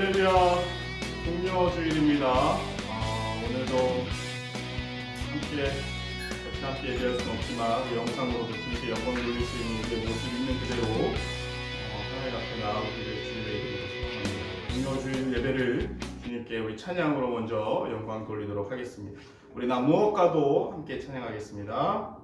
할렐루야, 금요주일입니다. 오늘도 같이 예배할 수는 없지만 영상으로도 주님께 영광 돌릴 수 있는 우리의 모습 있는 그대로 하나님 앞에 나아오기를 주님의 이름으로 축원합니다. 금요주일 예배를 주님께 우리 찬양으로 먼저 영광 돌리도록 하겠습니다. 우리 무엇과도 함께 찬양하겠습니다.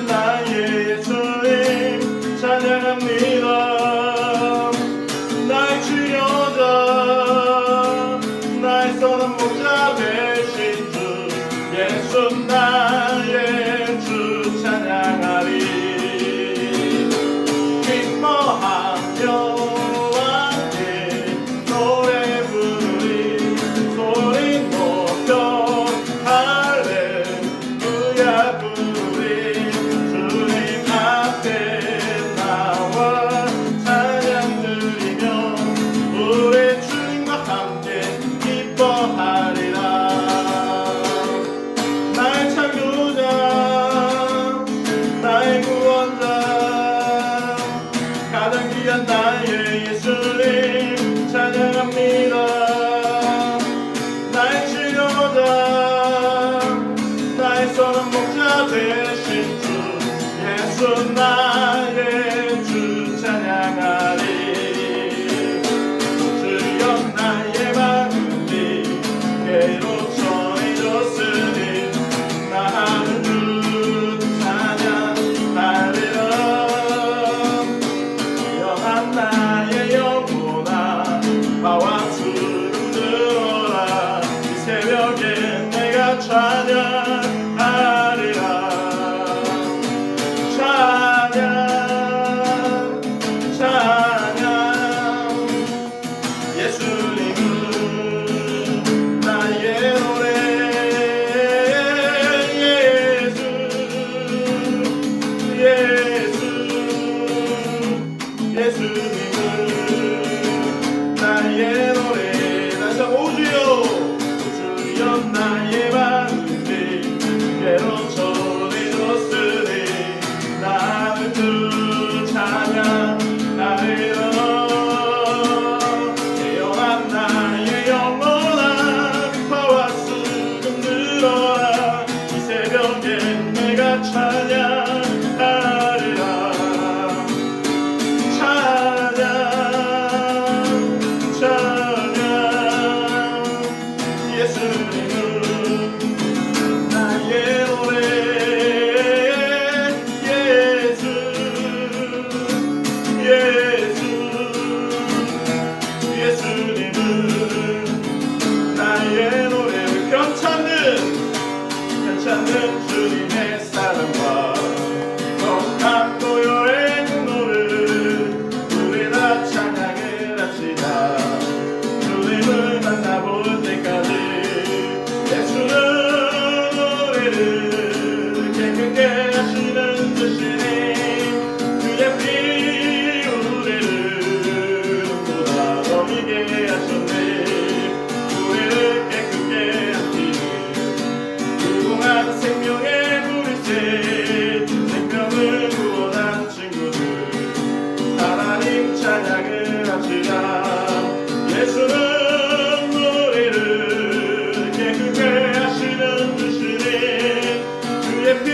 나의 예수님 찬양합니다. 나의 치료자 나의 선한 목자 되신 주 예수 나의 주 찬양하리. 기뻐하며 함께 노래 부르리 소리 높여 할렐루야 나의 예수님 찬양합니다. 나의 치료자 나의 선한 목자 되신 주 예수 나의 주 찬양하리. 주여 나의 마음이 괴로 전해졌으니 나는 주 찬양하리라. 나의 영혼아 바와 주름 들어라. 이 새벽에 내가 찬양하리라. 찬양 찬양 예수님은 나의 노래. 예수 예수 예수님은 나의 노래. 다시 한번 오주여 오주여 나의 마음이 괴로 전해졌으니 나는 주 찬양하리라. 내 찬양을 합시다. 예수는 우리를 깨끗게 하시는 주시니 그의 피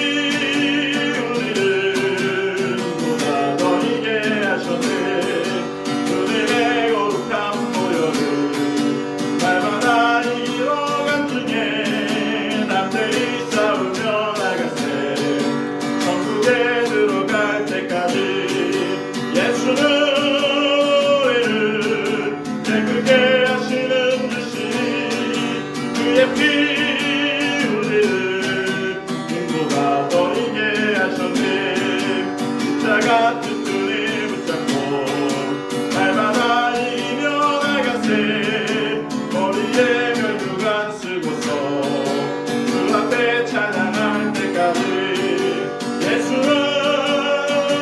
우리를 보다 더 이게 하셨네. 그들의 거룩한 보혈을 날마다 이뤄간 중에 남들이 싸우며 나가세. 천국에 들어갈 때까지 예수는 우리를 깨끗게 하시는 주시니 그의 피 우리를 눈보다 더 이게 하셨네. 십자가 튼튼히 붙잡고 날마다 이기며 나가세. 머리에 면류관 쓰고서 그 앞에 찬양할 때까지 예수는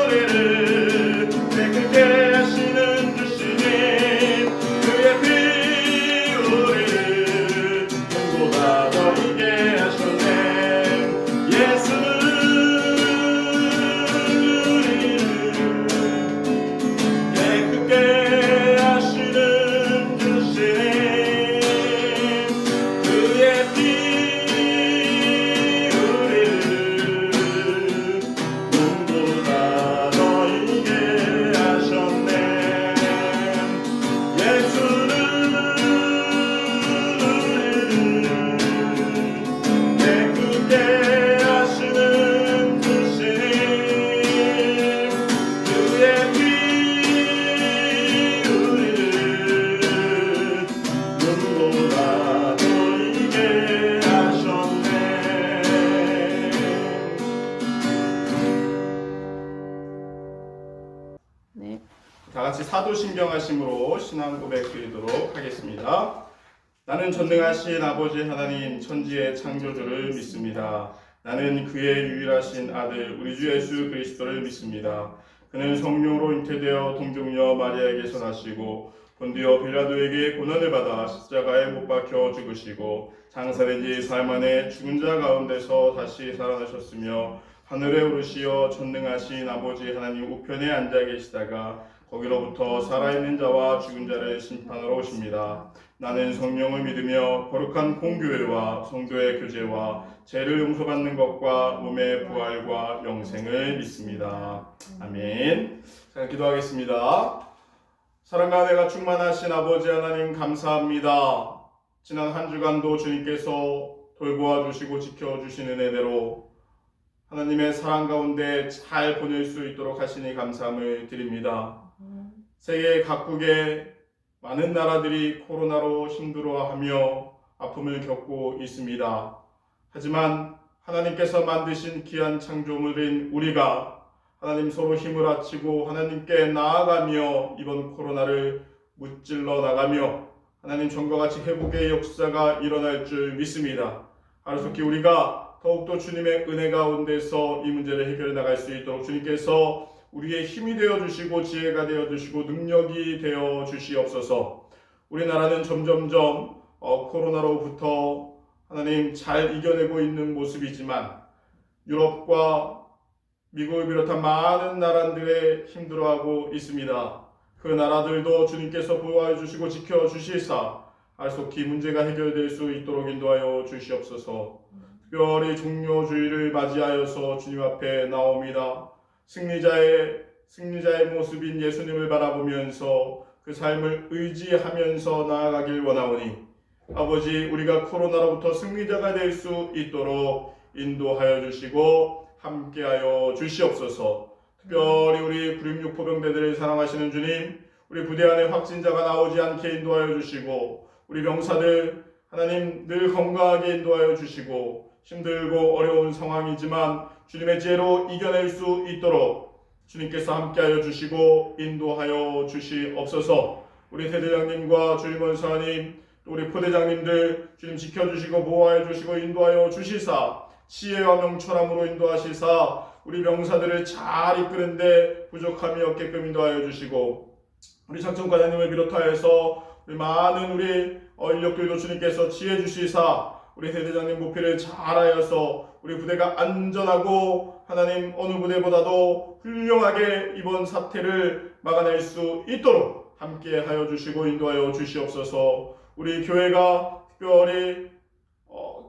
우리를 깨끗게 하시는 주시니 그의 피 우리를 눈보다 더 이게 하셨네. 예수는 우리를 깨끗게 하시는 주시니 그의 피 우리를 눈보다 더 이게 하셨네. 예수는 우리를 깨끗게 하시는 주시니 그의 피 우리를 눈보다 더 이게 하셨네. 네. 다 같이 사도신경하심으로 신앙 고백 드리도록 하겠습니다. 나는 전능하신 아버지 하나님 천지의 창조주를 믿습니다. 나는 그의 유일하신 아들 우리 주 예수 그리스도를 믿습니다. 그는 성령으로 잉태되어 동정녀 마리아에게서 나시고 본디오 빌라도에게 고난을 받아 십자가에 못 박혀 죽으시고 장사된 지 사흘 만에 죽은 자 가운데서 다시 살아나셨으며 하늘에 오르시어 전능하신 아버지 하나님 우편에 앉아 계시다가 거기로부터 살아있는 자와 죽은 자를 심판하러 오십니다. 나는 성령을 믿으며 거룩한 공교회와 성도의 교제와 죄를 용서받는 것과 몸의 부활과 영생을 믿습니다. 아멘. 자, 기도하겠습니다. 사랑과 은혜가 충만하신 아버지 하나님 감사합니다. 지난 한 주간도 주님께서 돌보아 주시고 지켜주시는 은혜대로 하나님의 사랑 가운데 잘 보낼 수 있도록 하시니 감사함을 드립니다. 세계 각국의 많은 나라들이 코로나로 힘들어하며 아픔을 겪고 있습니다. 하지만 하나님께서 만드신 귀한 창조물인 우리가 하나님 서로 힘을 합치고 하나님께 나아가며 이번 코로나를 무찔러 나가며 하나님 전과 같이 회복의 역사가 일어날 줄 믿습니다. 하루속히 우리가 더욱더 주님의 은혜 가운데서 이 문제를 해결해 나갈 수 있도록 주님께서 우리의 힘이 되어주시고 지혜가 되어주시고 능력이 되어주시옵소서. 우리나라는 점점점 코로나로부터 하나님 잘 이겨내고 있는 모습이지만 유럽과 미국을 비롯한 많은 나라들에 힘들어하고 있습니다. 그 나라들도 주님께서 보호해 주시고 지켜주시사 알속히 문제가 해결될 수 있도록 인도하여 주시옵소서. 특별히 종료주의를 맞이하여서 주님 앞에 나옵니다. 승리자의 모습인 예수님을 바라보면서 그 삶을 의지하면서 나아가길 원하오니 아버지 우리가 코로나로부터 승리자가 될 수 있도록 인도하여 주시고 함께하여 주시옵소서. 특별히 우리 966 포병대들을 사랑하시는 주님, 우리 부대 안에 확진자가 나오지 않게 인도하여 주시고 우리 병사들 하나님 늘 건강하게 인도하여 주시고 힘들고 어려운 상황이지만 주님의 지혜로 이겨낼 수 있도록 주님께서 함께하여 주시고 인도하여 주시옵소서. 우리 대대장님과 주임원사님 또 우리 포대장님들 주님 지켜주시고 보호하여 주시고 인도하여 주시사 지혜와 명철함으로 인도하시사 우리 병사들을 잘 이끄는데 부족함이 없게끔 인도하여 주시고 우리 작전과장님을 비롯하여서 우리 많은 우리 인력들도 주님께서 지혜 주시사 우리 대대장님 목표를 잘하여서 우리 부대가 안전하고 하나님 어느 부대보다도 훌륭하게 이번 사태를 막아낼 수 있도록 함께 하여 주시고 인도하여 주시옵소서. 우리 교회가 특별히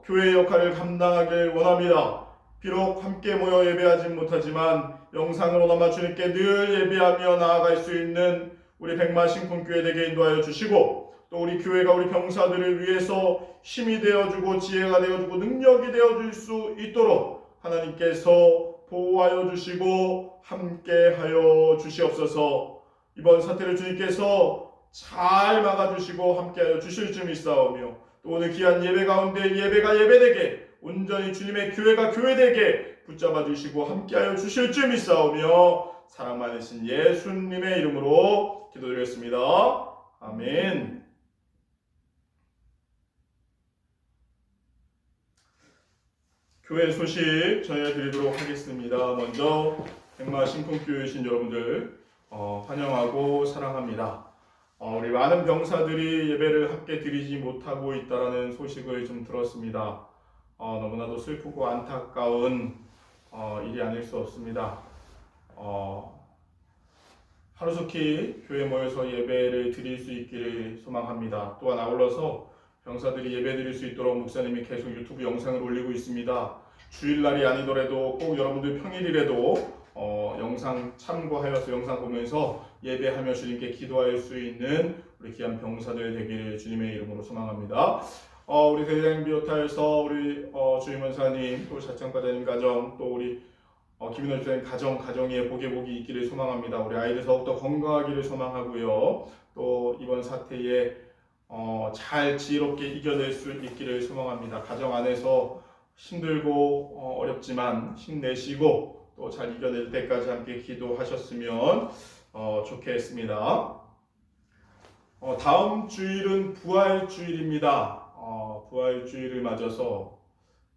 교회 역할을 감당하길 원합니다. 비록 함께 모여 예배하지 못하지만 영상으로나마 주님께 늘 예배하며 나아갈 수 있는 우리 백마신군교회 되게 인도하여 주시고, 또 우리 교회가 우리 병사들을 위해서 힘이 되어주고 지혜가 되어주고 능력이 되어줄 수 있도록 하나님께서 보호하여 주시고 함께하여 주시옵소서. 이번 사태를 주님께서 잘 막아주시고 함께하여 주실 줄 믿사오며, 또 오늘 귀한 예배 가운데 예배가 예배되게 온전히 주님의 교회가 교회되게 붙잡아 주시고 함께하여 주실 줄 믿사오며 사랑 많으신 예수님의 이름으로 기도드렸습니다. 아멘. 교회 소식 전해드리도록 하겠습니다. 먼저 백마신군교회이신 여러분들 환영하고 사랑합니다. 우리 많은 병사들이 예배를 함께 드리지 못하고 있다는 소식을 좀 들었습니다. 너무나도 슬프고 안타까운 일이 아닐 수 없습니다. 하루속히 교회에 모여서 예배를 드릴 수 있기를 소망합니다. 또한 아울러서 병사들이 예배 드릴 수 있도록 목사님이 계속 유튜브 영상을 올리고 있습니다. 주일날이 아니더라도 꼭 여러분들 평일이라도 영상 참고하여서 영상 보면서 예배하며 주님께 기도할 수 있는 우리 귀한 병사들 되기를 주님의 이름으로 소망합니다. 우리 대장님 비롯하여서 우리 주임원사님, 또 자청과장님 가정, 또 우리 김인호 집사님 가정에 복이 있기를 소망합니다. 우리 아이들 더욱더 건강하기를 소망하고요. 또 이번 사태에 잘 지혜롭게 이겨낼 수 있기를 소망합니다. 가정 안에서 힘들고 어렵지만 힘내시고 또 잘 이겨낼 때까지 함께 기도하셨으면 좋겠습니다. 다음 주일은 부활주일입니다. 부활주일을 맞아서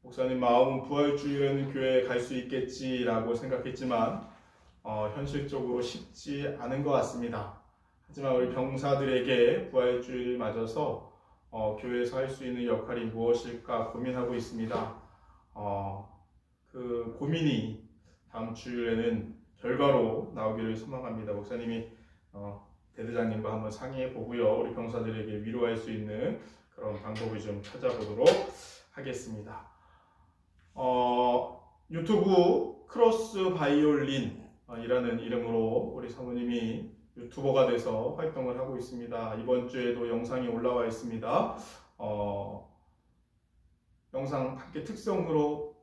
목사님 마음은 부활주일에는 교회에 갈 수 있겠지라고 생각했지만 현실적으로 쉽지 않은 것 같습니다. 하지만 우리 병사들에게 부활주일을 맞아서 교회에서 할 수 있는 역할이 무엇일까 고민하고 있습니다. 그 고민이 다음 주일에는 결과로 나오기를 소망합니다. 목사님이 대대장님과 한번 상의해 보고요. 우리 병사들에게 위로할 수 있는 그런 방법을 좀 찾아보도록 하겠습니다. 유튜브 크로스 바이올린 이라는 이름으로 우리 사모님이 유튜버가 돼서 활동을 하고 있습니다. 이번 주에도 영상이 올라와 있습니다. 영상 함께 특성으로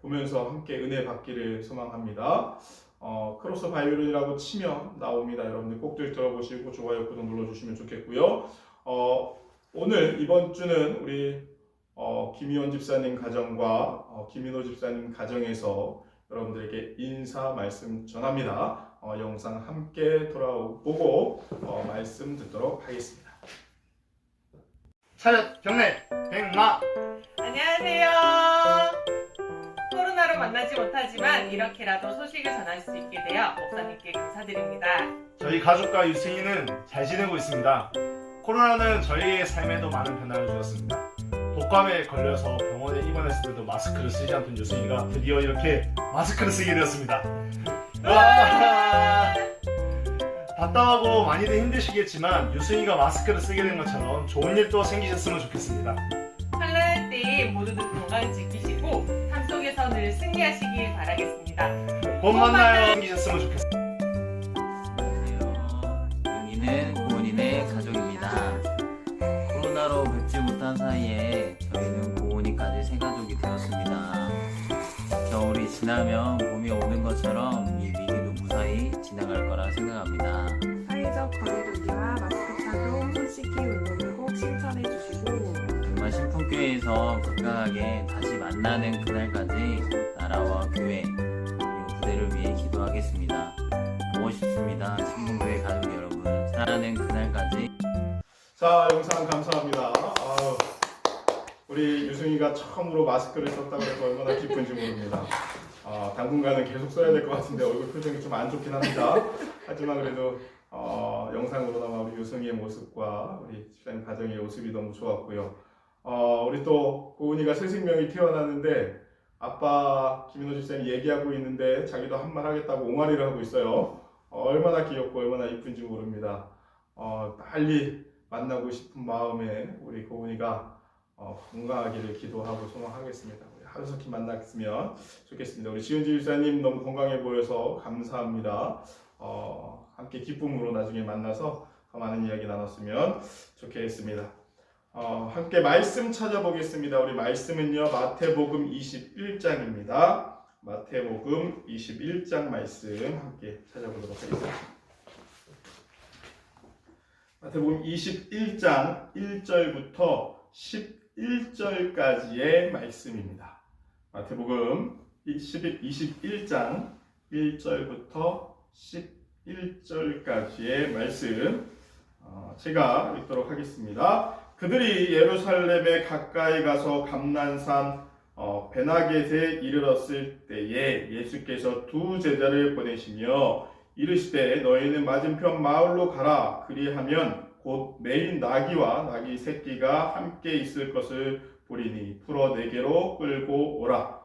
보면서 함께 은혜 받기를 소망합니다. 크로스 바이올린이라고 치면 나옵니다. 여러분들 꼭들 들어보시고 좋아요, 구독 눌러주시면 좋겠고요. 오늘 이번 주는 우리 김희원 집사님 가정과 김인호 집사님 가정에서 여러분들에게 인사 말씀 전합니다. 영상 함께 돌아보고 말씀 듣도록 하겠습니다. 차렷 경례 백마. 안녕하세요. 코로나로 만나지 못하지만 이렇게라도 소식을 전할 수 있게 되어 목사님께 감사드립니다. 저희 가족과 유승이는 잘 지내고 있습니다. 코로나는 저희의 삶에도 많은 변화를 주었습니다. 독감에 걸려서 병원에 입원했을 때도 마스크를 쓰지 않던 유승이가 드디어 이렇게 마스크를 쓰게 되었습니다. 답답하고 많이들 힘드시겠지만 유승이가 마스크를 쓰게 된 것처럼 좋은 일도 생기셨으면 좋겠습니다. 환란할 때에 모두들 건강 지키시고 삶 속에서 늘 승리하시길 바라겠습니다. 곧 만나요. 생기셨으면 좋겠습니다. 여기는 고은이네 가족입니다. 코로나로 뵙지 못한 사이에 저희는 고은이까지 새 가족이 되었습니다. 겨울이 지나면 봄이 오는 것처럼 이 위기도 무사히 지나갈 거라 생각합니다. 사회적 거리두기와 마스크 착용, 손 씻기 운동을 꼭 실천해 주시고 정말 신풍교회에서 건강하게 다시 만나는 그날까지 나라와 교회 그리고 부대를 위해 기도하겠습니다. 보고 싶습니다. 신풍교회 가족 여러분, 사랑하는 그날까지. 자, 영상 감사합니다. 우리 유승이가 처음으로 마스크를 썼다고 해서 얼마나 기쁜지 모릅니다. 당분간은 계속 써야 될 것 같은데 얼굴 표정이 좀 안 좋긴 합니다. 하지만 그래도 영상으로나마 우리 유승이의 모습과 우리 집사님 가정의 모습이 너무 좋았고요. 우리 또 고은이가 새 생명이 태어났는데 아빠 김인호 집사님 얘기하고 있는데 자기도 한 말 하겠다고 옹알이를 하고 있어요. 얼마나 귀엽고 얼마나 이쁜지 모릅니다. 빨리 만나고 싶은 마음에 우리 고은이가 건강하기를 기도하고 소망하겠습니다. 우리 하루속히 만났으면 좋겠습니다. 우리 지은지 집사님 너무 건강해 보여서 감사합니다. 함께 기쁨으로 나중에 만나서 더 많은 이야기 나눴으면 좋겠습니다. 함께 말씀 찾아보겠습니다. 우리 말씀은요, 마태복음 21장입니다. 마태복음 21장 말씀 함께 찾아보도록 하겠습니다. 마태복음 21장 1절부터 11절까지의 말씀입니다. 마태복음 21장 1절부터 11절까지의 말씀 제가 읽도록 하겠습니다. 그들이 예루살렘에 가까이 가서 감난산 베나겟에 이르렀을 때에 예수께서 두 제자를 보내시며 이르시되 너희는 맞은편 마을로 가라. 그리하면 곧 매인 나귀와 나귀 새끼가 함께 있을 것을 보리니 풀어 내게로 끌고 오라.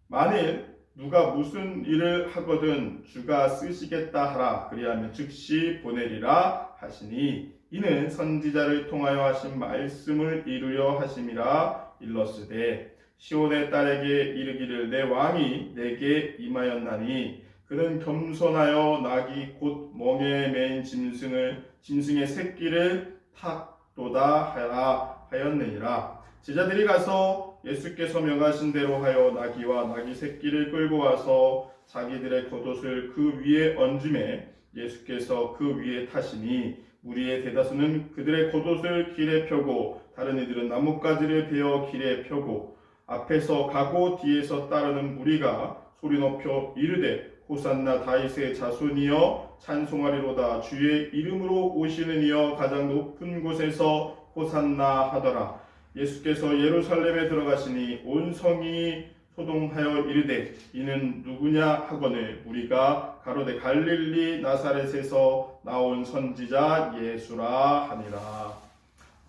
만일 누가 무슨 일을 하거든 주가 쓰시겠다 하라. 그리하면 즉시 보내리라 하시니 이는 선지자를 통하여 하신 말씀을 이루려 하심이라. 일렀으되 시온의 딸에게 이르기를 내 왕이 내게 임하였나니 그는 겸손하여 나귀 곧 멍에 매인 짐승의 새끼를 탁도다 하라 하였느니라. 제자들이 가서 예수께서 명하신 대로 하여 나귀와 나귀 새끼를 끌고 와서 자기들의 겉옷을 그 위에 얹음에 예수께서 그 위에 타시니 무리의 대다수는 그들의 겉옷을 길에 펴고 다른 이들은 나뭇가지를 베어 길에 펴고 앞에서 가고 뒤에서 따르는 무리가 소리 높여 이르되 호산나 다윗의 자손이여 찬송하리로다. 주의 이름으로 오시는 이여 가장 높은 곳에서 호산나 하더라. 예수께서 예루살렘에 들어가시니 온 성이 소동하여 이르되 이는 누구냐 하거늘 우리가 가로되 갈릴리 나사렛에서 나온 선지자 예수라 하니라.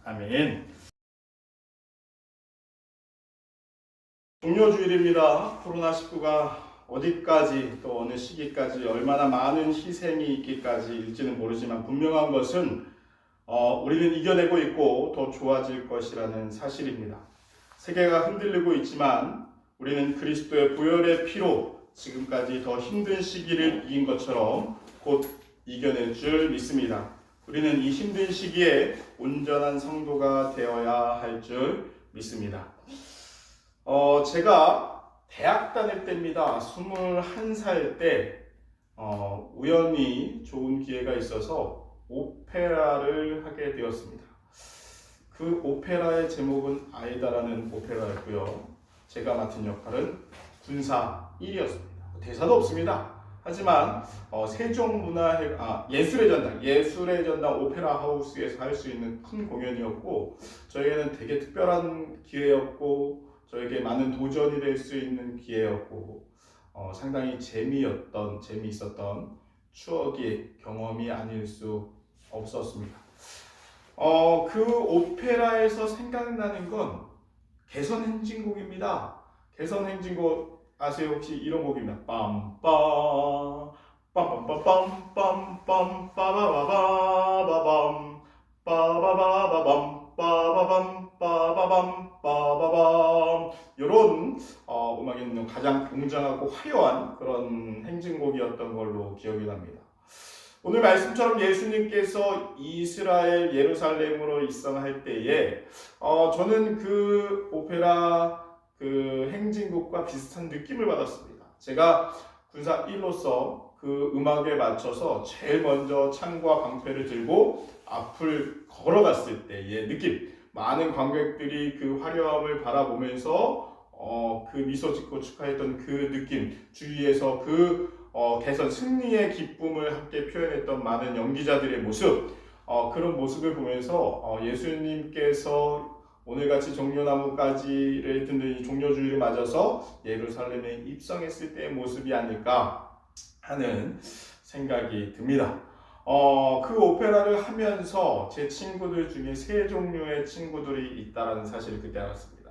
아멘. 종료주일입니다. 코로나19가 어디까지 또 어느 시기까지 얼마나 많은 희생이 있기까지일지는 모르지만 분명한 것은 우리는 이겨내고 있고 더 좋아질 것이라는 사실입니다. 세계가 흔들리고 있지만 우리는 그리스도의 보혈의 피로 지금까지 더 힘든 시기를 이긴 것처럼 곧 이겨낼 줄 믿습니다. 우리는 이 힘든 시기에 온전한 성도가 되어야 할 줄 믿습니다. 제가 대학 다닐 때입니다. 21살 때 우연히 좋은 기회가 있어서 오페라를 하게 되었습니다. 그 오페라의 제목은 아이다라는 오페라였고요. 제가 맡은 역할은 군사 1이었습니다. 대사도 없습니다. 하지만 예술의 전당 오페라 하우스에서 할 수 있는 큰 공연이었고 저에게는 되게 특별한 기회였고 저에게 많은 도전이 될 수 있는 기회였고 상당히 재미있었던 추억의 경험이 아닐 수 없었습니다. 그 오페라에서 생각나는 건 개선행진곡입니다. 개선행진곡 아세요? 혹시 이런 곡입니다. 빰빰 빰빰빰빰빰빰 빠바바바바밤 빠바바바밤 빠바밤 빠바밤 빠바밤 이런 음악에는 가장 웅장하고 화려한 그런 행진곡이었던 걸로 기억이 납니다. 오늘 말씀처럼 예수님께서 이스라엘 예루살렘으로 입성할 때에 저는 그 오페라 그 행진곡과 비슷한 느낌을 받았습니다. 제가 군사 1로서 그 음악에 맞춰서 제일 먼저 창과 방패를 들고 앞을 걸어갔을 때의 느낌, 많은 관객들이 그 화려함을 바라보면서 그 미소 짓고 축하했던 그 느낌, 주위에서 그 개선 승리의 기쁨을 함께 표현했던 많은 연기자들의 모습, 그런 모습을 보면서 예수님께서 오늘같이 종려나무까지를 듣는 이 종려주일을 맞아서 예루살렘에 입성했을 때의 모습이 아닐까 하는 생각이 듭니다. 그 오페라를 하면서 제 친구들 중에 세 종류의 친구들이 있다는 사실을 그때 알았습니다.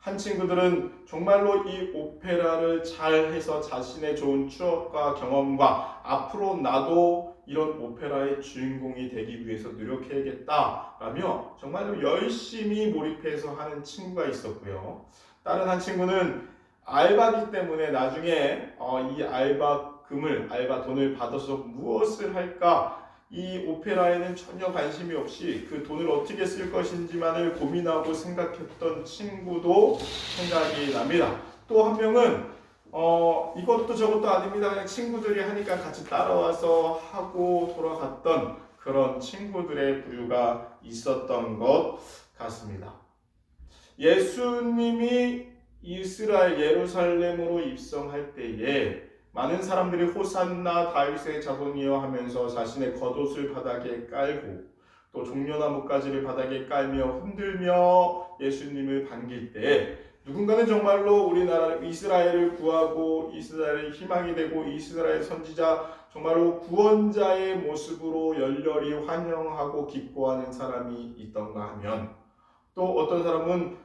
한 친구들은 정말로 이 오페라를 잘해서 자신의 좋은 추억과 경험과 앞으로 나도 이런 오페라의 주인공이 되기 위해서 노력해야겠다라며 정말로 열심히 몰입해서 하는 친구가 있었고요. 다른 한 친구는 알바기 때문에 나중에 이 알바 돈을 받아서 무엇을 할까, 이 오페라에는 전혀 관심이 없이 그 돈을 어떻게 쓸 것인지만을 고민하고 생각했던 친구도 생각이 납니다. 또 한 명은 이것도 저것도 아닙니다. 그냥 친구들이 하니까 같이 따라와서 하고 돌아갔던 그런 친구들의 부류가 있었던 것 같습니다. 예수님이 이스라엘 예루살렘으로 입성할 때에 많은 사람들이 호산나 다윗의 자손이여 하면서 자신의 겉옷을 바닥에 깔고 또 종려나뭇가지를 바닥에 깔며 흔들며 예수님을 반길 때 누군가는 정말로 우리나라 이스라엘을 구하고 이스라엘의 희망이 되고 이스라엘 선지자 정말로 구원자의 모습으로 열렬히 환영하고 기뻐하는 사람이 있던가 하면, 또 어떤 사람은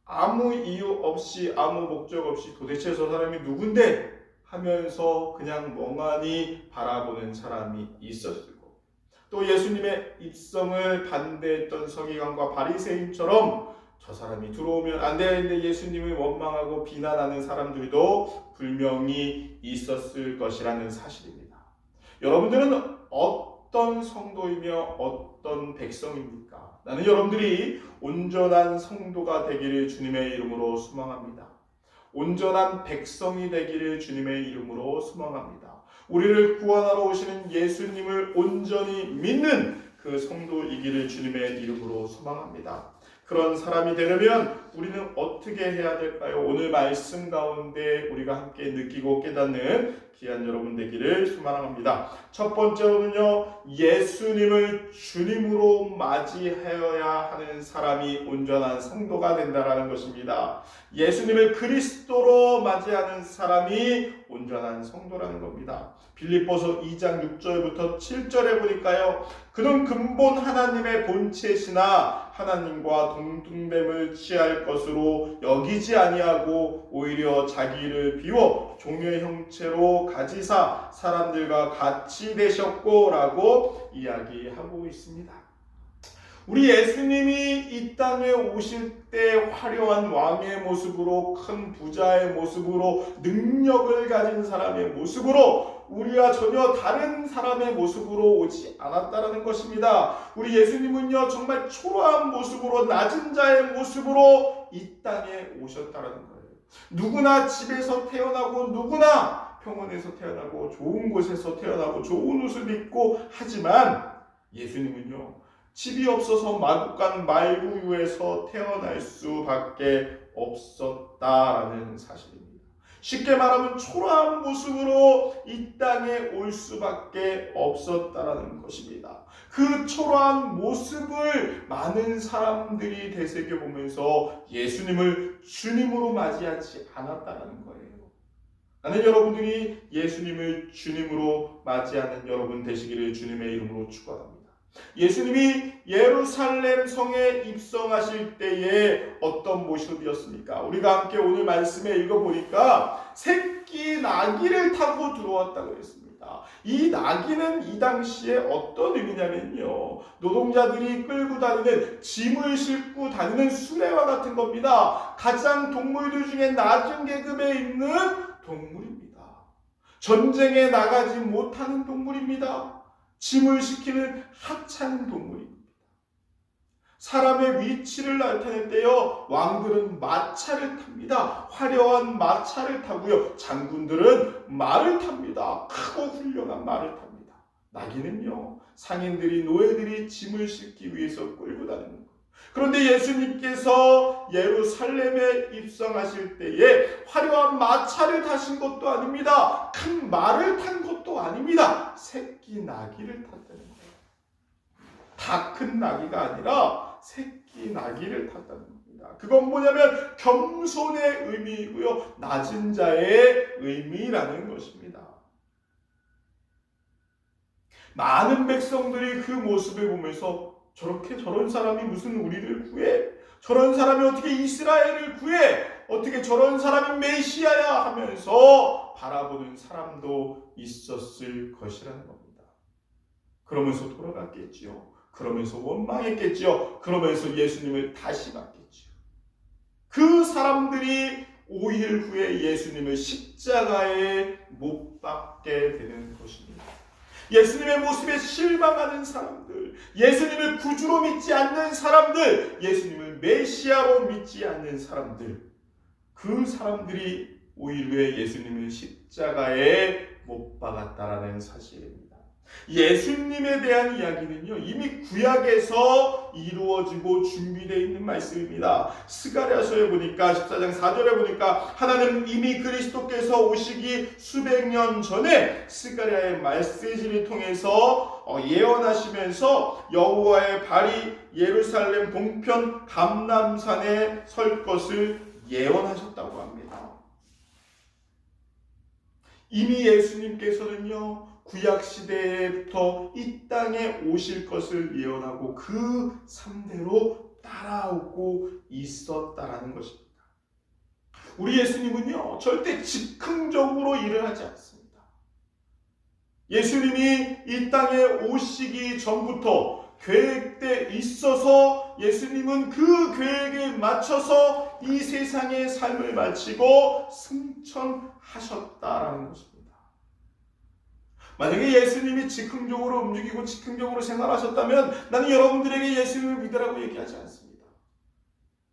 아무 이유 없이 아무 목적 없이 도대체 저 사람이 누군데 하면서 그냥 멍하니 바라보는 사람이 있었을 거고, 또 예수님의 입성을 반대했던 서기관과 바리새인처럼 저 사람이 들어오면 안 되는데 예수님을 원망하고 비난하는 사람들도 분명히 있었을 것이라는 사실입니다. 여러분들은 어떤 성도이며 어떤 백성입니까? 나는 여러분들이 온전한 성도가 되기를 주님의 이름으로 소망합니다. 온전한 백성이 되기를 주님의 이름으로 소망합니다. 우리를 구원하러 오시는 예수님을 온전히 믿는 그 성도이기를 주님의 이름으로 소망합니다. 그런 사람이 되려면 우리는 어떻게 해야 될까요? 오늘 말씀 가운데 우리가 함께 느끼고 깨닫는 귀한 여러분 되기를 소망합니다. 첫 번째로는요, 예수님을 주님으로 맞이하여야 하는 사람이 온전한 성도가 된다는 것입니다. 예수님을 그리스도로 맞이하는 사람이 온전한 성도라는 겁니다. 빌립보서 2장 6절부터 7절에 보니까요, 그는 근본 하나님의 본체시나 하나님과 동등됨을 취할 것으로 여기지 아니하고 오히려 자기를 비워 종의 형체로 가지사 사람들과 같이 되셨고 라고 이야기하고 있습니다. 우리 예수님이 이 땅에 오실 때 화려한 왕의 모습으로, 큰 부자의 모습으로, 능력을 가진 사람의 모습으로, 우리와 전혀 다른 사람의 모습으로 오지 않았다라는 것입니다. 우리 예수님은요, 정말 초라한 모습으로, 낮은 자의 모습으로 이 땅에 오셨다라는 거예요. 누구나 집에서 태어나고 누구나 병원에서 태어나고 좋은 곳에서 태어나고 좋은 옷을 입고, 하지만 예수님은요, 집이 없어서 마국간 말구유에서 태어날 수밖에 없었다라는 사실입니다. 쉽게 말하면 초라한 모습으로 이 땅에 올 수밖에 없었다라는 것입니다. 그 초라한 모습을 많은 사람들이 되새겨보면서 예수님을 주님으로 맞이하지 않았다는 거예요. 나는 여러분들이 예수님을 주님으로 맞이하는 여러분 되시기를 주님의 이름으로 축원합니다. 예수님이 예루살렘 성에 입성하실 때에 어떤 모습이었습니까? 우리가 함께 오늘 말씀에 읽어보니까 새끼 나귀를 타고 들어왔다고 했습니다. 이 나귀는 이 당시에 어떤 의미냐면요, 노동자들이 끌고 다니는, 짐을 싣고 다니는 수레와 같은 겁니다. 가장 동물들 중에 낮은 계급에 있는 동물입니다. 전쟁에 나가지 못하는 동물입니다. 짐을 시키는 하찮은 동물입니다. 사람의 위치를 나타낼 때요, 왕들은 마차를 탑니다. 화려한 마차를 타고요, 장군들은 말을 탑니다. 크고 훌륭한 말을 탑니다. 나귀는요, 상인들이, 노예들이 짐을 싣기 위해서 끌고 다니는 거예요. 그런데 예수님께서 예루살렘에 입성하실 때에 화려한 마차를 타신 것도 아닙니다. 큰 말을 탄 것도 아닙니다. 새끼 나귀를 탔다는 거예요. 다 큰 나귀가 아니라 새끼 나귀를 탔다는 겁니다. 그건 뭐냐면 겸손의 의미이고요, 낮은 자의 의미라는 것입니다. 많은 백성들이 그 모습을 보면서 저런 사람이 무슨 우리를 구해? 저런 사람이 어떻게 이스라엘을 구해? 어떻게 저런 사람이 메시아야 하면서 바라보는 사람도 있었을 것이라는 겁니다. 그러면서 돌아갔겠지요. 그러면서 원망했겠지요. 그러면서 예수님을 다시 받겠지요. 그 사람들이 5일 후에 예수님을 십자가에 못 박게 되는 것입니다. 예수님의 모습에 실망하는 사람들, 예수님을 구주로 믿지 않는 사람들, 예수님을 메시아로 믿지 않는 사람들, 그 사람들이 5일 후에 예수님을 십자가에 못 박았다라는 사실입니다. 예수님에 대한 이야기는요, 이미 구약에서 이루어지고 준비되어 있는 말씀입니다. 스가랴서에 보니까 14장 4절에 보니까 하나님 이미 그리스도께서 오시기 수백 년 전에 스가랴의 메시지를 통해서 예언하시면서 여호와의 발이 예루살렘 동편 감람산에 설 것을 예언하셨다고 합니다. 이미 예수님께서는요, 구약 시대부터 이 땅에 오실 것을 예언하고 그 삶대로 따라오고 있었다라는 것입니다. 우리 예수님은요, 절대 즉흥적으로 일을 하지 않습니다. 예수님이 이 땅에 오시기 전부터 계획돼 있어서 예수님은 그 계획에 맞춰서 이 세상의 삶을 마치고 승천하셨다라는 것입니다. 만약에 예수님이 즉흥적으로 움직이고 즉흥적으로 생활하셨다면 나는 여러분들에게 예수님을 믿으라고 얘기하지 않습니다.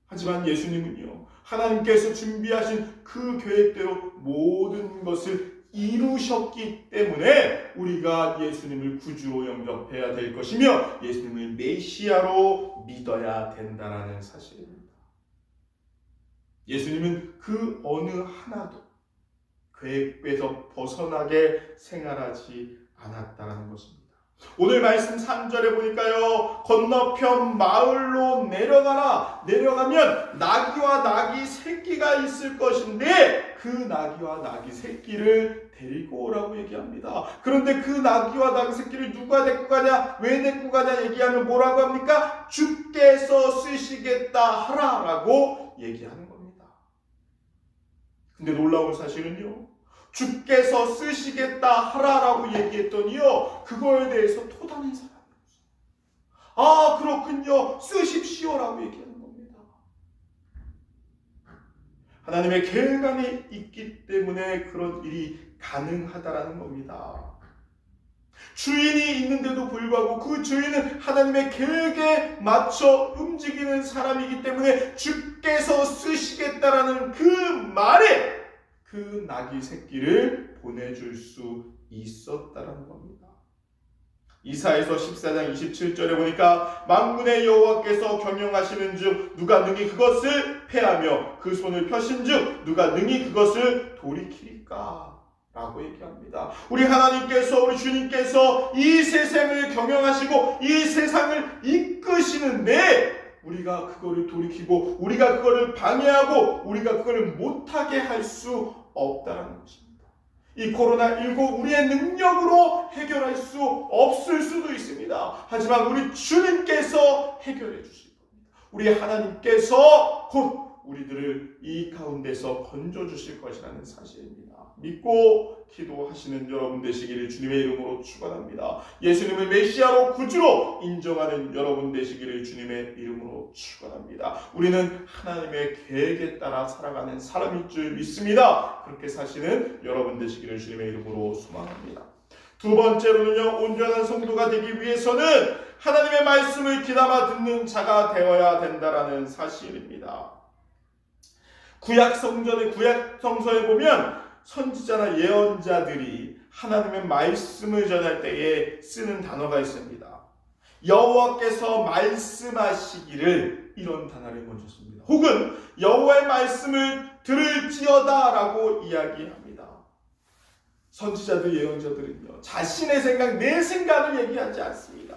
하지만 예수님은요, 하나님께서 준비하신 그 계획대로 모든 것을 이루셨기 때문에 우리가 예수님을 구주로 영접해야 될 것이며 예수님을 메시아로 믿어야 된다는 사실입니다. 예수님은 그 어느 하나도 계획에서 벗어나게 생활하지 않았다는 것입니다. 오늘 말씀 3절에 보니까요, 건너편 마을로 내려가면 나귀와 나귀 새끼가 있을 것인데 그 나귀와 나귀 새끼를 데리고 오라고 얘기합니다. 그런데 그 나귀와 나귀 새끼를 누가 데리고 가냐, 왜 데리고 가냐 얘기하면 뭐라고 합니까? 주께서 쓰시겠다 하라라고 얘기하는 겁니다. 근데 놀라운 사실은요, 주께서 쓰시겠다 하라라고 얘기했더니요, 그거에 대해서 토다는 사람이 없어요. 아, 그렇군요, 쓰십시오라고 얘기하는 겁니다. 하나님의 계획 안에 있기 때문에 그런 일이 가능하다라는 겁니다. 주인이 있는데도 불구하고 그 주인은 하나님의 계획에 맞춰 움직이는 사람이기 때문에 주께서 쓰시겠다라는 그 말에 그 나귀 새끼를 보내줄 수 있었다는 겁니다. 이사야서 14장 27절에 보니까 만군의 여호와께서 경영하시는 즉 누가 능히 그것을 패하며 그 손을 펴신 즉 누가 능히 그것을 돌이키리까 라고 얘기합니다. 우리 하나님께서, 우리 주님께서 이 세상을 경영하시고 이 세상을 이끄시는데 우리가 그거를 돌이키고 우리가 그거를 방해하고 우리가 그거를 못하게 할 수 없다는 것입니다. 이 코로나19 우리의 능력으로 해결할 수 없을 수도 있습니다. 하지만 우리 주님께서 해결해 주실 겁니다. 우리 하나님께서 곧 우리들을 이 가운데서 건져주실 것이라는 사실입니다. 믿고 기도하시는 여러분 되시기를 주님의 이름으로 축원합니다. 예수님을 메시아로 구주로 인정하는 여러분 되시기를 주님의 이름으로 축원합니다. 우리는 하나님의 계획에 따라 살아가는 사람일 줄 믿습니다. 그렇게 사시는 여러분 되시기를 주님의 이름으로 소망합니다. 두 번째로는요, 온전한 성도가 되기 위해서는 하나님의 말씀을 귀담아 듣는 자가 되어야 된다라는 사실입니다. 구약 성서에 보면 선지자나 예언자들이 하나님의 말씀을 전할 때에 쓰는 단어가 있습니다. 여호와께서 말씀하시기를, 이런 단어를 먼저 씁니다. 혹은 여호와의 말씀을 들을지어다 라고 이야기합니다. 선지자들, 예언자들은요, 자신의 생각, 내 생각을 얘기하지 않습니다.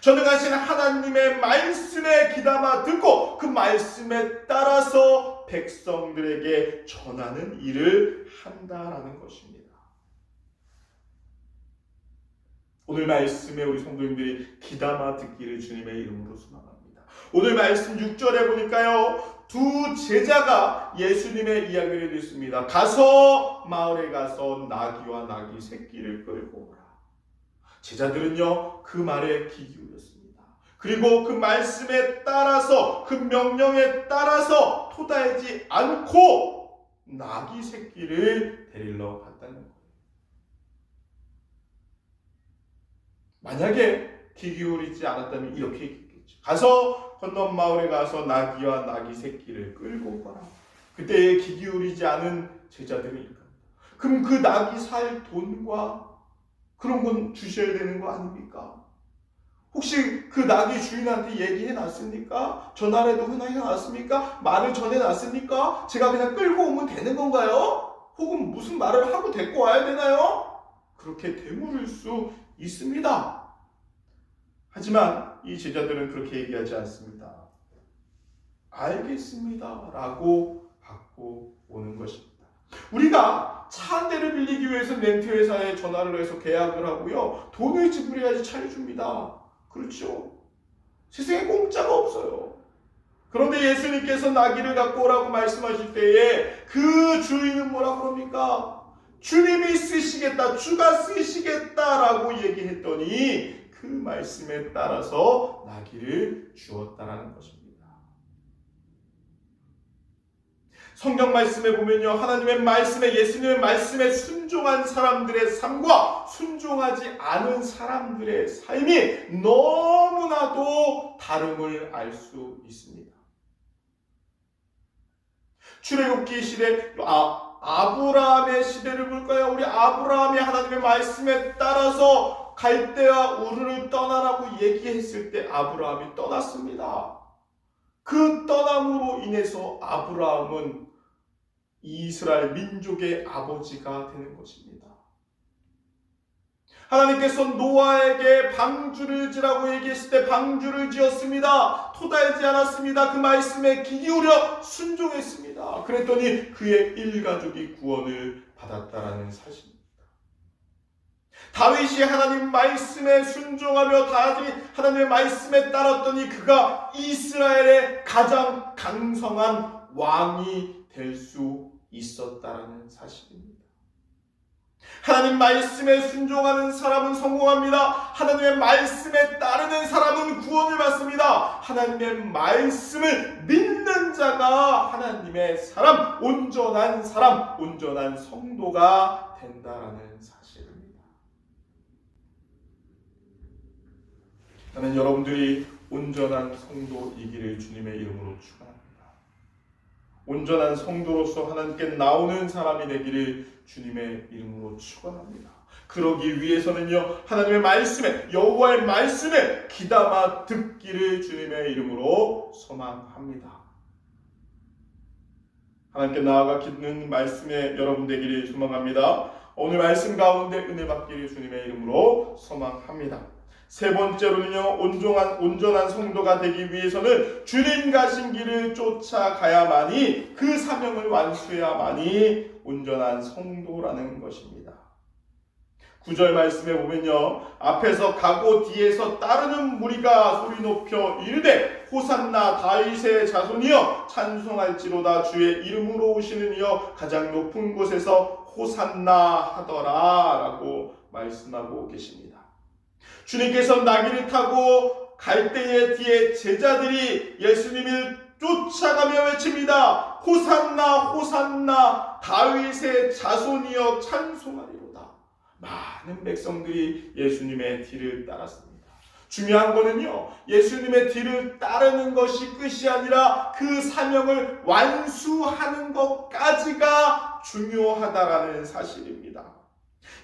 전능하신 하나님의 말씀에 귀담아 듣고 그 말씀에 따라서 백성들에게 전하는 일을 한다라는 것입니다. 오늘 말씀에 우리 성도님들이 귀담아 듣기를 주님의 이름으로 소망합니다. 오늘 말씀 6절에 보니까요, 두 제자가 예수님의 이야기를 듣습니다. 가서 마을에 가서 나귀와 나귀 새끼를 끌고 오라. 제자들은요, 그 말에 귀 기울였습니다. 그리고 그 말씀에 따라서, 그 명령에 따라서 토달지 않고 나귀 새끼를 데리러 갔다는 거예요. 만약에 귀 기울이지 않았다면 이렇게 얘기했겠죠. 가서 건넌 마을에 가서 나귀와 나귀 새끼를 끌고 오거라. 그때 귀 기울이지 않은 제자들이 이겁니다. 그럼 그 나귀 살 돈과 그런 건 주셔야 되는 거 아닙니까? 혹시 그 나귀 주인한테 얘기해 놨습니까? 전화라도 전화해 놨습니까? 말을 전해 놨습니까? 제가 그냥 끌고 오면 되는 건가요? 혹은 무슨 말을 하고 데리고 와야 되나요? 그렇게 되물을 수 있습니다. 하지만 이 제자들은 그렇게 얘기하지 않습니다. 알겠습니다 라고 받고 오는 것입니다. 우리가 차 한 대를 빌리기 위해서 렌트회사에 전화를 해서 계약을 하고요, 돈을 지불해야지 차를 줍니다. 그렇죠? 세상에 공짜가 없어요. 그런데 예수님께서 나귀를 갖고 오라고 말씀하실 때에 그 주인은 뭐라 그럽니까? 주님이 쓰시겠다, 주가 쓰시겠다라고 얘기했더니 그 말씀에 따라서 나귀를 주었다라는 것입니다. 성경 말씀에 보면요, 하나님의 말씀에, 예수님의 말씀에 순종한 사람들의 삶과 순종하지 않은 사람들의 삶이 너무나도 다름을 알 수 있습니다. 출애굽기 시대, 아브라함의 시대를 볼까요? 우리 아브라함이 하나님의 말씀에 따라서 갈대와 우르를 떠나라고 얘기했을 때 아브라함이 떠났습니다. 그 떠남으로 인해서 아브라함은 이스라엘 민족의 아버지가 되는 것입니다. 하나님께서 노아에게 방주를 지라고 얘기했을 때 방주를 지었습니다. 토달지 않았습니다. 그 말씀에 귀 기울여 순종했습니다. 그랬더니 그의 일가족이 구원을 받았다라는 사실입니다. 다윗이 하나님 말씀에 순종하며 하나님의 말씀에 따랐더니 그가 이스라엘의 가장 강성한 왕이 될 수 있었다라는 사실입니다. 하나님 말씀에 순종하는 사람은 성공합니다. 하나님의 말씀에 따르는 사람은 구원을 받습니다. 하나님의 말씀을 믿는 자가 하나님의 사람, 온전한 성도가 된다라는 사실입니다. 나는 여러분들이 온전한 성도이기를 주님의 이름으로 축원합니다. 온전한 성도로서 하나님께 나오는 사람이 되기를 주님의 이름으로 축원합니다. 그러기 위해서는요, 하나님의 말씀에, 여호와의 말씀에 귀담아 듣기를 주님의 이름으로 소망합니다. 하나님께 나아가 듣는 말씀에 여러분 되기를 소망합니다. 오늘 말씀 가운데 은혜 받기를 주님의 이름으로 소망합니다. 세 번째로는요, 온전한 성도가 되기 위해서는 주님 가신 길을 쫓아가야만이, 그 사명을 완수해야만이 온전한 성도라는 것입니다. 9절 말씀에 보면요, 앞에서 가고 뒤에서 따르는 무리가 소리 높여 이르되 호산나 다윗의 자손이여 찬송할지로다, 주의 이름으로 오시는 이여 가장 높은 곳에서 호산나 하더라 라고 말씀하고 계십니다. 주님께서 나귀를 타고 갈 때에 뒤에 제자들이 예수님을 쫓아가며 외칩니다. 호산나 호산나 다윗의 자손이여 찬송하리로다. 많은 백성들이 예수님의 뒤를 따랐습니다. 중요한 거는요, 예수님의 뒤를 따르는 것이 끝이 아니라 그 사명을 완수하는 것까지가 중요하다라는 사실입니다.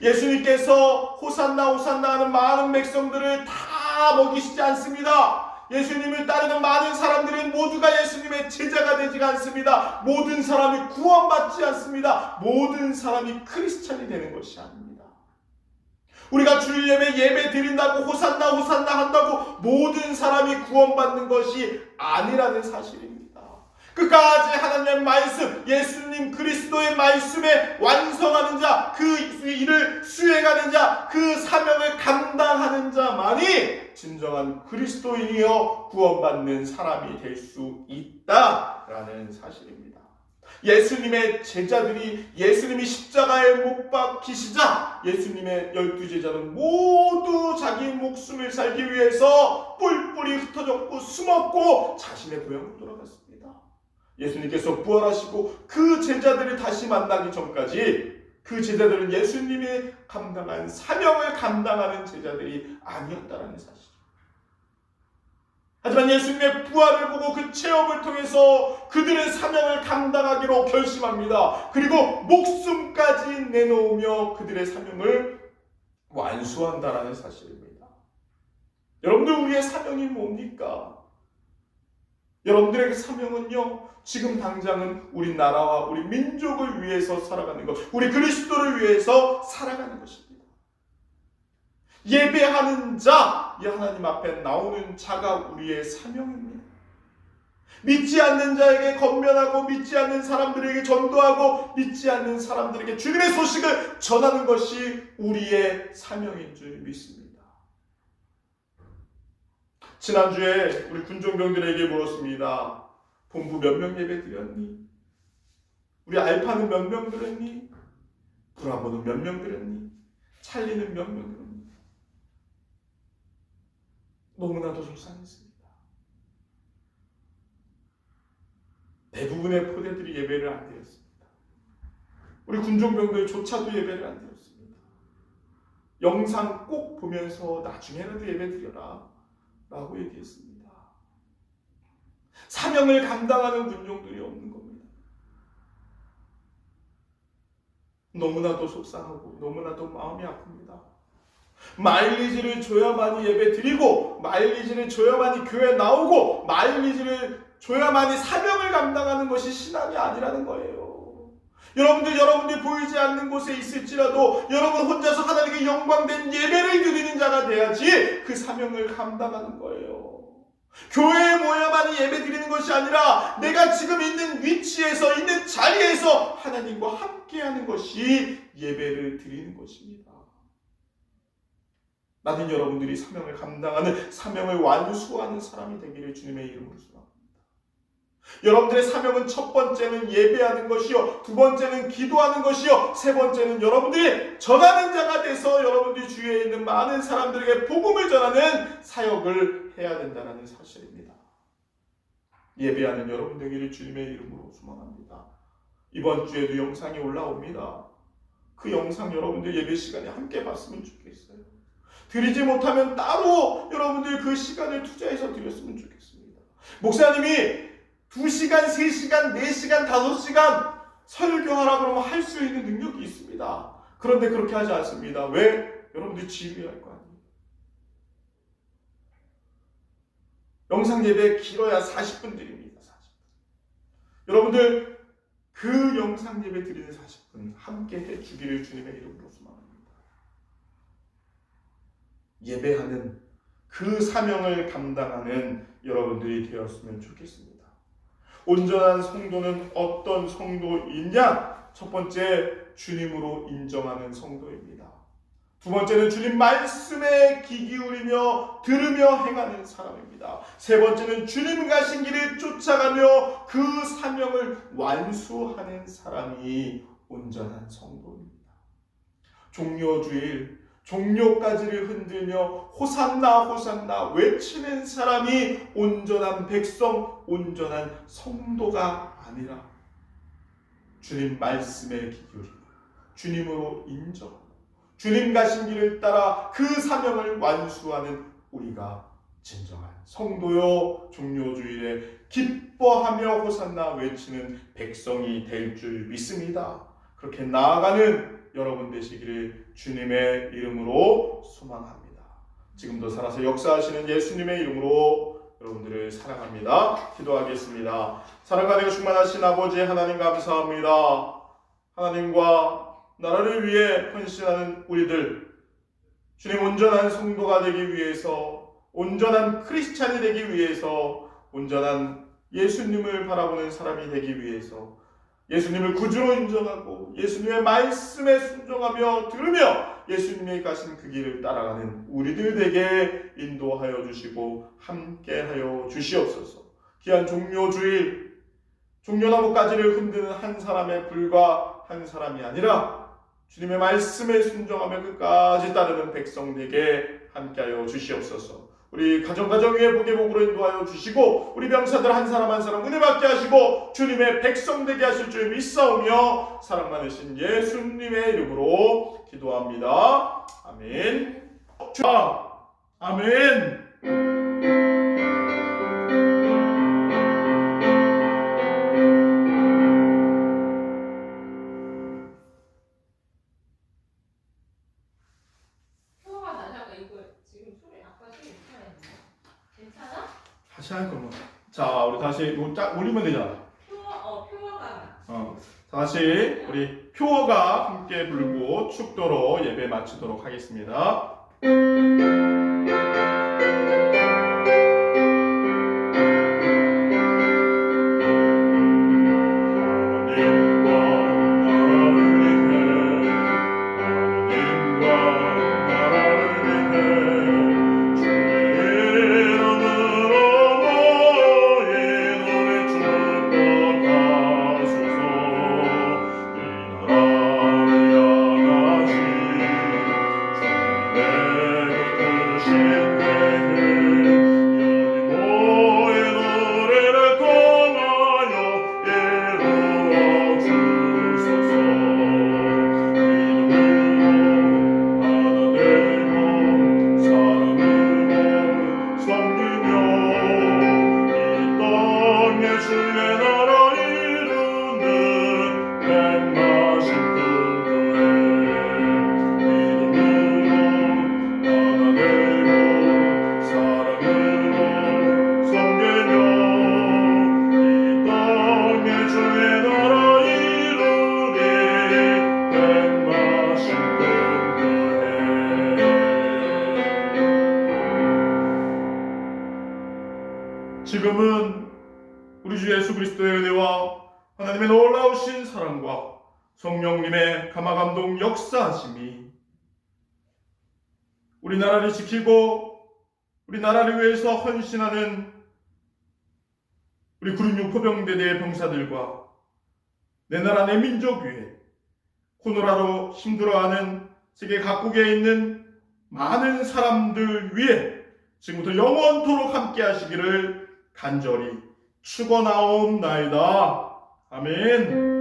예수님께서 호산나 호산나 하는 많은 백성들을 다 먹이시지 않습니다. 예수님을 따르는 많은 사람들은 모두가 예수님의 제자가 되지 않습니다. 모든 사람이 구원받지 않습니다. 모든 사람이 크리스찬이 되는 것이 아닙니다. 우리가 주일 예배 드린다고 호산나 호산나 한다고 모든 사람이 구원받는 것이 아니라는 사실입니다. 끝까지 하나님의 말씀, 예수님 그리스도의 말씀에 완성하는 자, 그 일을 수행하는 자, 그 사명을 감당하는 자만이 진정한 그리스도인이여 구원받는 사람이 될 수 있다라는 사실입니다. 예수님의 제자들이 예수님이 십자가에 못 박히시자 예수님의 12제자는 모두 자기 목숨을 살기 위해서 뿔뿔이 흩어졌고 숨었고 자신의 고향으로 돌아갔습니다. 예수님께서 부활하시고 그 제자들을 다시 만나기 전까지 그 제자들은 예수님이 감당한 사명을 감당하는 제자들이 아니었다는 사실. 하지만 예수님의 부활을 보고 그 체험을 통해서 그들은 사명을 감당하기로 결심합니다. 그리고 목숨까지 내놓으며 그들의 사명을 완수한다라는 사실입니다. 여러분들, 우리의 사명이 뭡니까? 여러분들의 사명은요, 지금 당장은 우리 나라와 우리 민족을 위해서 살아가는 것, 우리 그리스도를 위해서 살아가는 것입니다. 예배하는 자, 이 하나님 앞에 나오는 자가 우리의 사명입니다. 믿지 않는 자에게 권면하고 믿지 않는 사람들에게 전도하고 믿지 않는 사람들에게 주님의 소식을 전하는 것이 우리의 사명인 줄 믿습니다. 지난주에 우리 군종병들에게 물었습니다. 본부 몇 명 예배 드렸니? 우리 알파는 몇 명 드렸니? 브라보는 몇 명 드렸니? 찰리는 몇 명 드렸니? 너무나도 속상했습니다. 대부분의 포대들이 예배를 안 드렸습니다. 우리 군종병들조차도 예배를 안 드렸습니다. 영상 꼭 보면서 나중에라도 예배 드려라 라고 얘기했습니다. 사명을 감당하는 군종들이 없는 겁니다. 너무나도 속상하고 너무나도 마음이 아픕니다. 마일리지를 줘야만이 예배 드리고 마일리지를 줘야만이 교회 나오고 마일리지를 줘야만이 사명을 감당하는 것이 신앙이 아니라는 거예요. 여러분들 보이지 않는 곳에 있을지라도 여러분 혼자서 하나님께 영광된 예배를 드리는 자가 돼야지 그 사명을 감당하는 거예요. 교회에 모여만이 예배 드리는 것이 아니라 내가 지금 있는 위치에서 있는 자리에서 하나님과 함께하는 것이 예배를 드리는 것입니다. 나는 여러분들이 사명을 감당하는, 사명을 완수하는 사람이 되기를 주님의 이름으로 소망합니다. 여러분들의 사명은 첫 번째는 예배하는 것이요, 두 번째는 기도하는 것이요, 세 번째는 여러분들이 전하는 자가 돼서 여러분들 주위에 있는 많은 사람들에게 복음을 전하는 사역을 해야 된다는 사실입니다. 예배하는 여러분 되기를 주님의 이름으로 소망합니다. 이번 주에도 영상이 올라옵니다. 그 영상 여러분들 예배 시간에 함께 봤으면 좋겠어요. 드리지 못하면 따로 여러분들 그 시간을 투자해서 드렸으면 좋겠습니다. 목사님이 2시간, 3시간, 4시간, 5시간 설교하라 그러면 할 수 있는 능력이 있습니다. 그런데 그렇게 하지 않습니다. 왜? 여러분들이 지휘할 거 아니에요. 영상 예배 길어야 40분 드립니다. 40분. 여러분들 그 영상 예배 드리는 40분 함께 해주기를 주님의 이름으로 소망합니다. 예배하는 그 사명을 감당하는 여러분들이 되었으면 좋겠습니다. 온전한 성도는 어떤 성도이냐? 첫 번째, 주님으로 인정하는 성도입니다. 두 번째는 주님 말씀에 귀 기울이며 들으며 행하는 사람입니다. 세 번째는 주님 가신 길을 쫓아가며 그 사명을 완수하는 사람이 온전한 성도입니다. 종려주일 종려가지를 흔들며 호산나 호산나 외치는 사람이 온전한 백성, 온전한 성도가 아니라 주님 말씀에 귀 기울이고 주님으로 인정하고 주님 가신 길을 따라 그 사명을 완수하는 우리가 진정한 성도요, 종려주일에 기뻐하며 호산나 외치는 백성이 될 줄 믿습니다. 그렇게 나아가는 여러분 되시기를 주님의 이름으로 소망합니다. 지금도 살아서 역사하시는 예수님의 이름으로 여러분들을 사랑합니다. 기도하겠습니다. 사랑하고 충만하신 아버지 하나님 감사합니다. 하나님과 나라를 위해 헌신하는 우리들, 주님 온전한 성도가 되기 위해서, 온전한 크리스찬이 되기 위해서, 온전한 예수님을 바라보는 사람이 되기 위해서 예수님을 구주로 인정하고 예수님의 말씀에 순종하며 들으며 예수님이 가신 그 길을 따라가는 우리들에게 인도하여 주시고 함께하여 주시옵소서. 귀한 종료주일, 종려나무가지를 흔드는 한 사람에 불과 한 사람이 아니라 주님의 말씀에 순종하며 끝까지 따르는 백성에게 함께하여 주시옵소서. 우리 가정 위에 복의 복으로 인도하여 주시고 우리 병사들 한 사람 한 사람 은혜 받게 하시고 주님의 백성 되게 하실 줄 믿사오며 사랑 많으신 예수님의 이름으로 기도합니다. 아멘. 아멘. 표가 나냐고 이거 지금 소리 아까 소리 못하겠네. 괜찮아? 다시 할 거면. 자, 우리 다시 이거 딱 올리면 되잖아. 표가 다시 우리 표어가 함께 불고 축도로 예배 마치도록 하겠습니다. 지금은 우리 주 예수 그리스도의 은혜와 하나님의 놀라우신 사랑과 성령님의 감화감동 역사하심이 우리나라를 지키고 우리나라를 위해서 헌신하는 우리 구륜육포병대대 병사들과 내 나라 내 민족 위에 코로나로 힘들어하는 세계 각국에 있는 많은 사람들 위해 지금부터 영원토록 함께 하시기를 간절히 축원하옵나이다. 아멘.